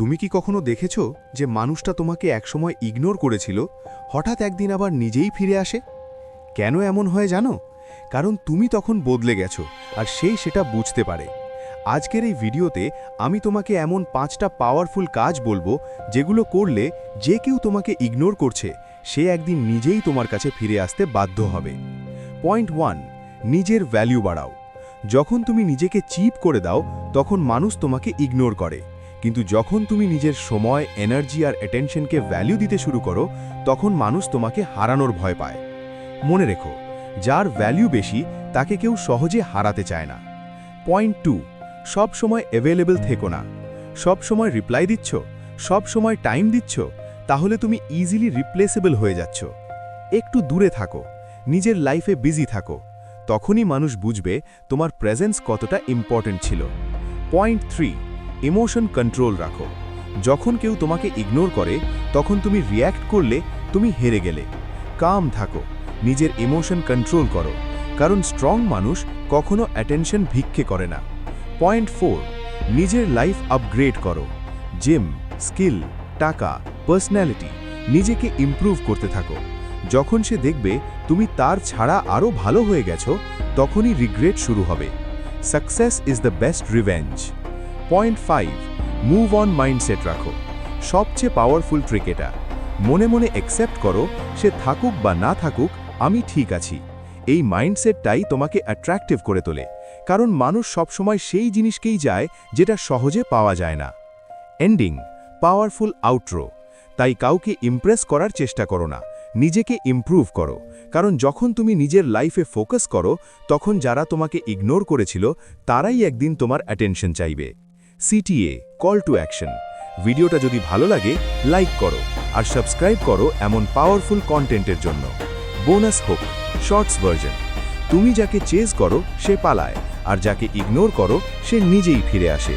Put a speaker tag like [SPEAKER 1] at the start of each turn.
[SPEAKER 1] তুমি কি কখনো দেখেছো যে মানুষটা তোমাকে একসময় ইগনোর করেছিল হঠাৎ একদিন আবার নিজেই ফিরে আসে? কেন এমন হয় জানো? কারণ তুমি তখন বদলে গেছো আর সেই সেটা বুঝতে পারে। আজকের এই ভিডিওতে আমি তোমাকে এমন 5টা পাওয়ারফুল কাজ বলবো যেগুলো করলে যে কেউ তোমাকে ইগনোর করছে সে একদিন নিজেই তোমার কাছে ফিরে আসতে বাধ্য হবে। পয়েন্ট 1, নিজের ভ্যালু বাড়াও। যখন তুমি নিজেকে চিপ করে দাও তখন মানুষ তোমাকে ইগনোর করে, কিন্তু যখন তুমি নিজের সময়, এনার্জি আর অ্যাটেনশনকে ভ্যালু দিতে শুরু করো তখন মানুষ তোমাকে হারানোর ভয় পায়। মনে রেখো, যার ভ্যালু বেশি তাকে কেউ সহজে হারাতে চায় না। পয়েন্ট 2, সব সময় অ্যাভেলেবল থেকো না। সব সময় রিপ্লাই দিচ্ছ, সব সময় টাইম দিচ্ছ, তাহলে তুমি ইজিলি রিপ্লেসেবল হয়ে যাচ্ছ। একটু দূরে থাকো, নিজের লাইফে বিজি থাকো, তখনই মানুষ বুঝবে তোমার প্রেজেন্স কতটা ইম্পর্ট্যান্ট ছিল। পয়েন্ট 3, ইমোশন কন্ট্রোল রাখো। যখন কেউ তোমাকে ইগনোর করে তখন তুমি রিয়্যাক্ট করলে তুমি হেরে গেলে। কাম থাকো, নিজের ইমোশন কন্ট্রোল করো, কারণ স্ট্রং মানুষ কখনো অ্যাটেনশন ভিক্ষে করে না। পয়েন্ট 4, নিজের লাইফ আপগ্রেড করো। জিম, স্কিল, টাকা, পার্সোনালিটি, নিজেকে ইমপ্রুভ করতে থাকো। যখন সে দেখবে তুমি তার ছাড়া আরও ভালো হয়ে গেছো তখনই রিগ্রেট শুরু হবে। Success is the best revenge. Point 5, move on mindset রাখো। সবচেয়ে পাওয়ারফুল ট্রিক এটা। মনে মনে অ্যাকসেপ্ট করো, সে থাকুক বা না থাকুক আমি ঠিক আছি। এই মাইন্ডসেটটাই তোমাকে অ্যাট্রাক্টিভ করে তোলে, কারণ মানুষ সবসময় সেই জিনিসকেই যায় যেটা সহজে পাওয়া যায় না। Ending, powerful outro. তাই কাউকে ইমপ্রেস করার চেষ্টা করো না, নিজেকে ইমপ্রুভ করো, কারণ যখন তুমি নিজের লাইফে ফোকাস করো তখন যারা তোমাকে ইগনোর করেছিল তারাই একদিন তোমার অ্যাটেনশন চাইবে। CTA, call to action. ভিডিওটা যদি ভালো লাগে লাইক করো আর সাবস্ক্রাইব করো এমন পাওয়ারফুল কন্টেন্টের জন্য। বোনাস হোক, শর্টস ভার্জন। তুমি যাকে চেজ করো সে পালায়, আর যাকে ইগনোর করো সে নিজেই ফিরে আসে।